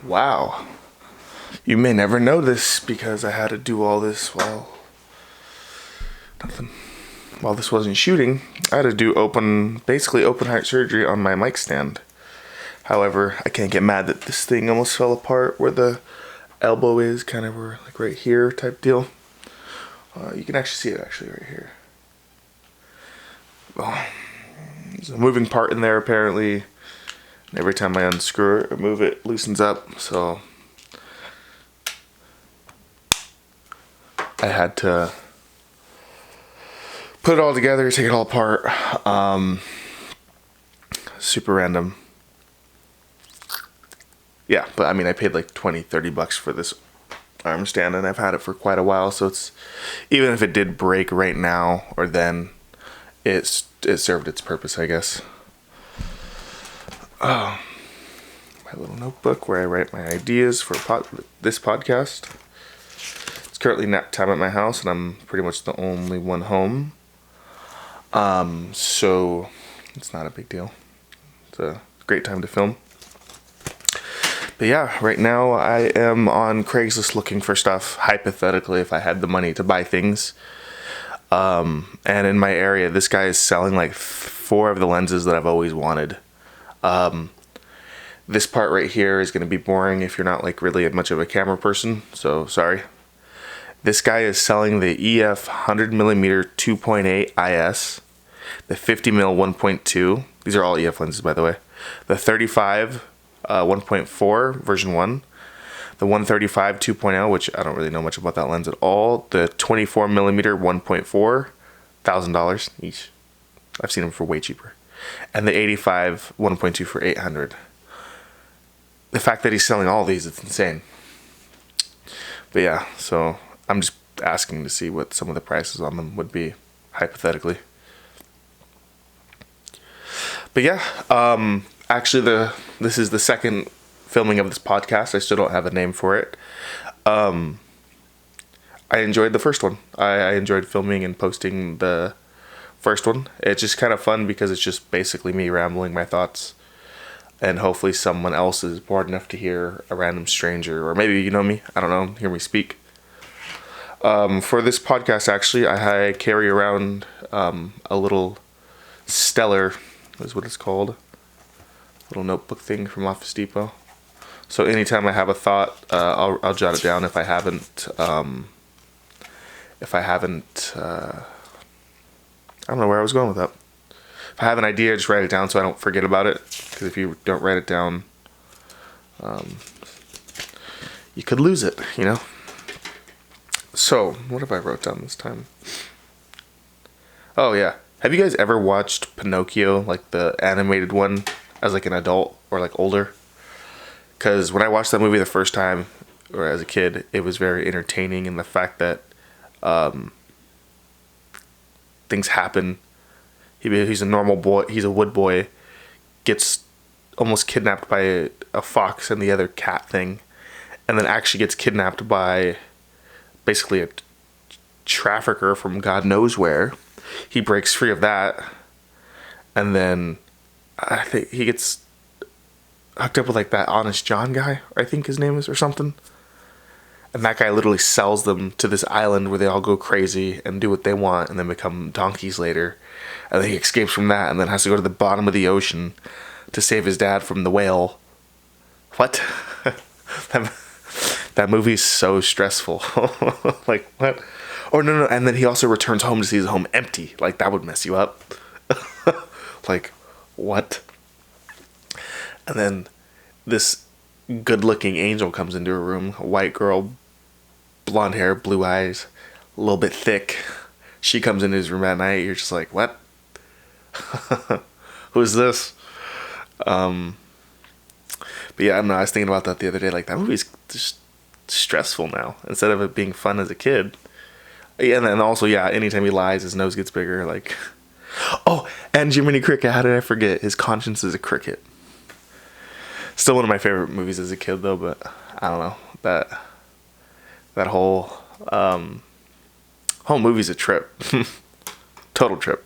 Wow. You may never know this because I had to do all this while this wasn't shooting. I had to do basically open heart surgery on my mic stand. However, I can't get mad that this thing almost fell apart where the elbow is, kind of like right here type deal. You can actually see it right here. Oh, there's a moving part in there apparently. And every time I unscrew it or move it, loosens up. So I had to put it all together, take it all apart. Super random. Yeah, but I mean, I paid like $20-$30 for this arm stand, and I've had it for quite a while. So it's, even if it did break right now or then, it served its purpose, I guess. Oh, my little notebook where I write my ideas for this podcast. It's currently nap time at my house, and I'm pretty much the only one home. So it's not a big deal. It's a great time to film. But yeah, right now I am on Craigslist looking for stuff, hypothetically, if I had the money to buy things. And in my area, this guy is selling like 4 of the lenses that I've always wanted. This part right here is going to be boring if you're not like really much of a camera person, so sorry. This guy is selling the EF 100mm 2.8 IS, the 50mm 1.2. These are all EF lenses, by the way. The 35 1.4 version 1, the 135 2.0, which I don't really know much about that lens at all, the 24mm 1.4, $1,000 each. I've seen them for way cheaper, and the 85 1.2 for $800. The fact that he's selling all these, it's insane. But yeah, so I'm just asking to see what some of the prices on them would be, hypothetically. But yeah, actually, this is the second filming of this podcast. I still don't have a name for it. I enjoyed the first one. I enjoyed filming and posting the first one. It's just kind of fun because it's just basically me rambling my thoughts. And hopefully someone else is bored enough to hear a random stranger, or maybe you know me, I don't know, hear me speak. For this podcast, actually, I carry around a little Stellar, is what it's called. Little notebook thing from Office Depot. So anytime I have a thought, I'll jot it down. If I haven't, I don't know where I was going with that. If I have an idea, just write it down so I don't forget about it. Because if you don't write it down, you could lose it, you know? So, what have I wrote down this time? Oh, yeah. Have you guys ever watched Pinocchio, like the animated one, as like an adult or like older? Because when I watched that movie the first time, or as a kid, it was very entertaining in the fact that things happen. He's a normal boy. He's a wood boy. Gets almost kidnapped by a fox and the other cat thing, and then actually gets kidnapped by basically a trafficker from God knows where. He breaks free of that, and then I think he gets hooked up with like that Honest John guy, I think his name is, or something. And that guy literally sells them to this island where they all go crazy and do what they want and then become donkeys later. And then he escapes from that and then has to go to the bottom of the ocean to save his dad from the whale. What? That movie's so stressful. Like, what? Or no, and then he also returns home to see his home empty. Like, that would mess you up. Like, what? And then this good-looking angel comes into a room, a white girl, blonde hair, blue eyes, a little bit thick. She comes into his room at night. You're just like, what? Who's this? But yeah, I don't know. I was thinking about that the other day. Like, that movie's just stressful now instead of it being fun as a kid. Yeah, and then also, yeah, anytime he lies, his nose gets bigger. Like, oh, and Jiminy Cricket. How did I forget? His conscience is a cricket. Still one of my favorite movies as a kid, though. But I don't know, that whole movie's a trip. Total trip.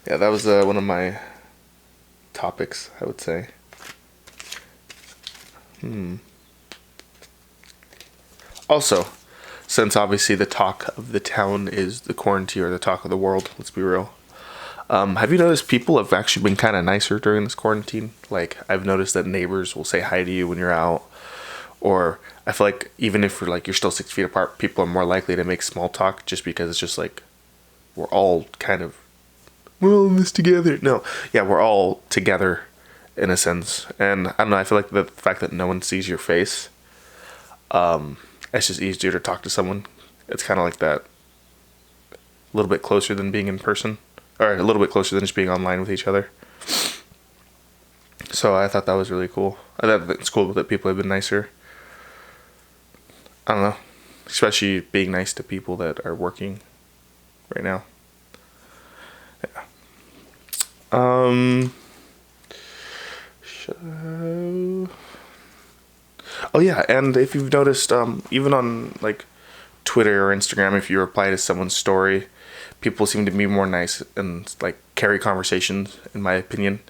Yeah, that was one of my topics, I would say. Also, since obviously the talk of the town is the quarantine or the talk of the world, let's be real. Have you noticed people have actually been kind of nicer during this quarantine? Like, I've noticed that neighbors will say hi to you when you're out. Or I feel like even if you're still 6 feet apart, people are more likely to make small talk just because it's just like we're all in this together. No, yeah, we're all together in a sense. And I don't know, I feel like the fact that no one sees your face, it's just easier to talk to someone. It's kind of like that, a little bit closer than being in person, or a little bit closer than just being online with each other. So I thought that was really cool. I thought it's cool that people have been nicer. I don't know, especially being nice to people that are working right now. Yeah. Oh yeah, and if you've noticed, even on like Twitter or Instagram, if you reply to someone's story, people seem to be more nice and like carry conversations. In my opinion,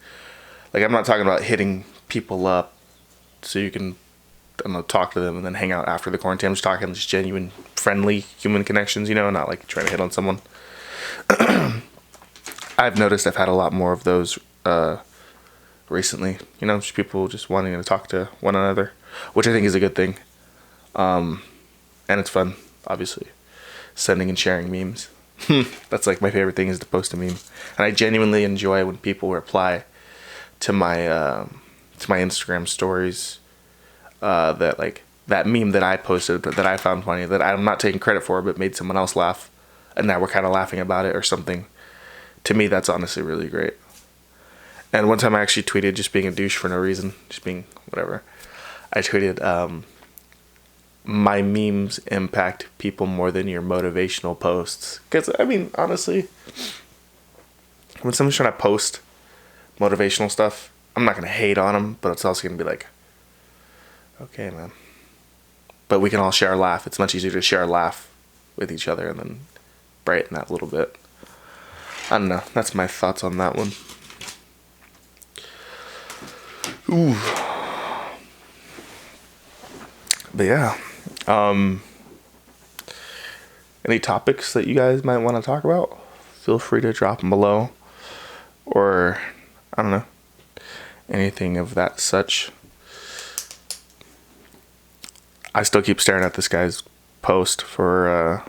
like I'm not talking about hitting people up so you can, I don't know, talk to them and then hang out after the quarantine. I'm just talking just genuine, friendly human connections. Not like trying to hit on someone. I've noticed I've had a lot more of those recently. Just people just wanting to talk to one another, which I think is a good thing. And it's fun, obviously. Sending and sharing memes. That's like my favorite thing, is to post a meme. And I genuinely enjoy when people reply to my Instagram stories, that meme that I posted that I found funny, that I'm not taking credit for, but made someone else laugh, and now we're kind of laughing about it or something. To me, that's honestly really great. And one time I actually tweeted, just being a douche for no reason, just being whatever. I tweeted, my memes impact people more than your motivational posts. Because, I mean, honestly, when someone's trying to post motivational stuff, I'm not going to hate on them, but it's also going to be like, okay, man. But we can all share a laugh. It's much easier to share a laugh with each other and then brighten that a little bit. I don't know. That's my thoughts on that one. Ooh. But yeah. Any topics that you guys might want to talk about? Feel free to drop them below. Or, I don't know, anything of that such. I still keep staring at this guy's post for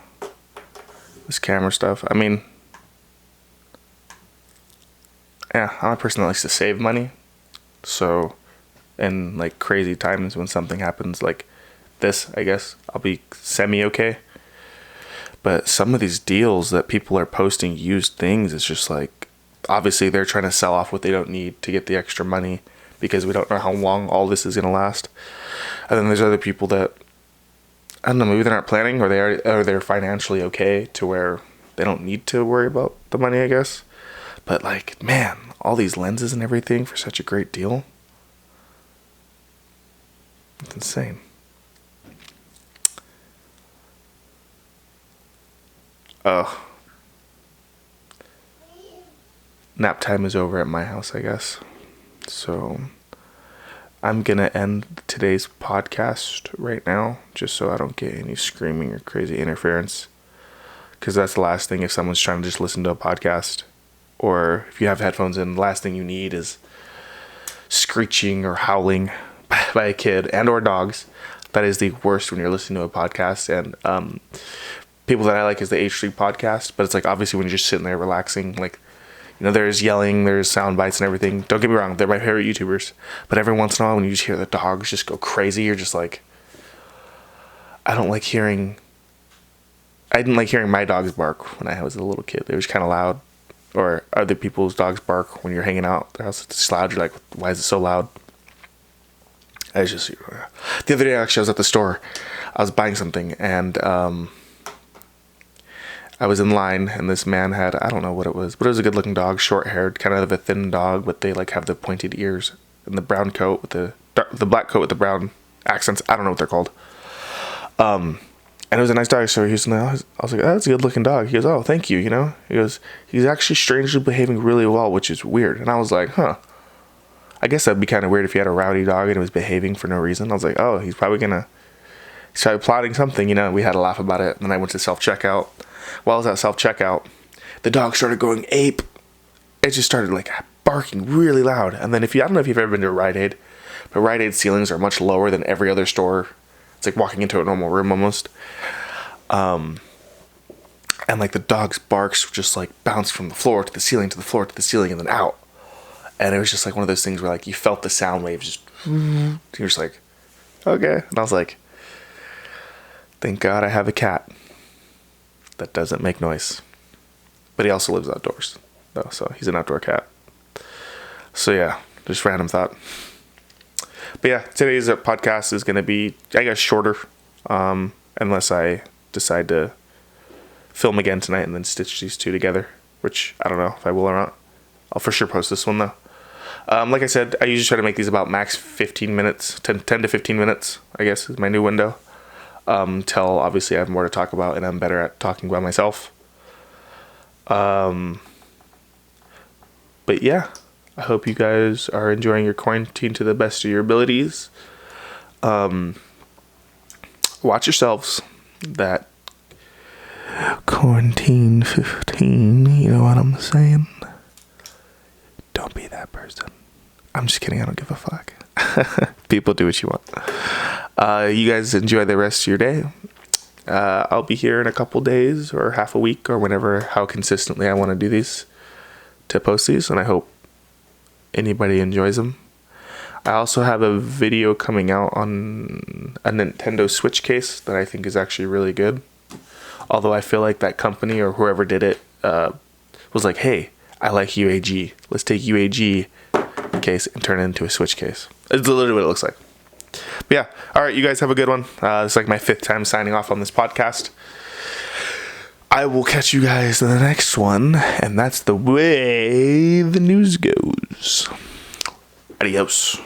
this camera stuff. I mean, yeah, I'm a person that likes to save money. So, in like crazy times when something happens like this, I guess I'll be semi-okay. But some of these deals that people are posting used things, it's just like, obviously they're trying to sell off what they don't need to get the extra money because we don't know how long all this is going to last. And then there's other people that, I don't know, maybe they're not planning, or they're financially okay to where they don't need to worry about the money, I guess. But like, man, all these lenses and everything for such a great deal. It's insane. Oh. Nap time is over at my house, I guess. So I'm going to end today's podcast right now, just so I don't get any screaming or crazy interference. Because that's the last thing if someone's trying to just listen to a podcast. Or if you have headphones in, the last thing you need is screeching or howling by a kid and or dogs. That is the worst when you're listening to a podcast. And people that I like is the H3 podcast. But it's like, obviously, when you're just sitting there relaxing, like, there's yelling, there's sound bites and everything. Don't get me wrong, they're my favorite YouTubers. But every once in a while, when you just hear the dogs just go crazy, you're just like, I didn't like hearing my dogs bark when I was a little kid. They were just kind of loud. Or other people's dogs bark when you're hanging out at their house. It's loud. You're like, why is it so loud? The other day, actually, I was at the store. I was buying something, and I was in line, and this man had, I don't know what it was, but it was a good-looking dog, short-haired, kind of a thin dog, but they like have the pointed ears, and the brown coat with the black coat with the brown accents. I don't know what they're called. And it was a nice dog, so I was like, oh, that's a good-looking dog. He goes, oh, thank you, He goes, he's actually strangely behaving really well, which is weird. And I was like, huh. I guess that'd be kind of weird if you had a rowdy dog and it was behaving for no reason. I was like, oh, he's probably plotting something, you know. We had a laugh about it. And then I went to self-checkout. While I was at self-checkout, the dog started going ape. It just started like barking really loud. And then I don't know if you've ever been to a Rite Aid, but Rite Aid ceilings are much lower than every other store. It's like walking into a normal room almost. And like the dog's barks just like bounced from the floor to the ceiling to the floor to the ceiling and then out. And it was just like one of those things where like you felt the sound waves just, you're just like, okay. And I was like, thank God I have a cat that doesn't make noise. But he also lives outdoors though, so he's an outdoor cat. So yeah, just random thought. But yeah, today's podcast is going to be, I guess, shorter, unless I decide to film again tonight and then stitch these two together, which I don't know if I will or not. I'll for sure post this one though. Like I said, I usually try to make these about max 15 minutes, 10 to 15 minutes, I guess is my new window. Till obviously I have more to talk about and I'm better at talking by myself. But yeah, I hope you guys are enjoying your quarantine to the best of your abilities. Watch yourselves. That quarantine 15, you know what I'm saying? Don't be that person. I'm just kidding, I don't give a fuck. People, do what you want. You guys enjoy the rest of your day. I'll be here in a couple days or half a week or whenever, how consistently I want to do these, to post these, and I hope anybody enjoys them. I also have a video coming out on a Nintendo Switch case that I think is actually really good. Although I feel like that company or whoever did it was like, hey, I like UAG. Let's take UAG case and turn it into a Switch case. It's literally what it looks like. But yeah, all right, you guys have a good one. It's like my 5th time signing off on this podcast. I will catch you guys in the next one, and that's the way the news goes. Adios.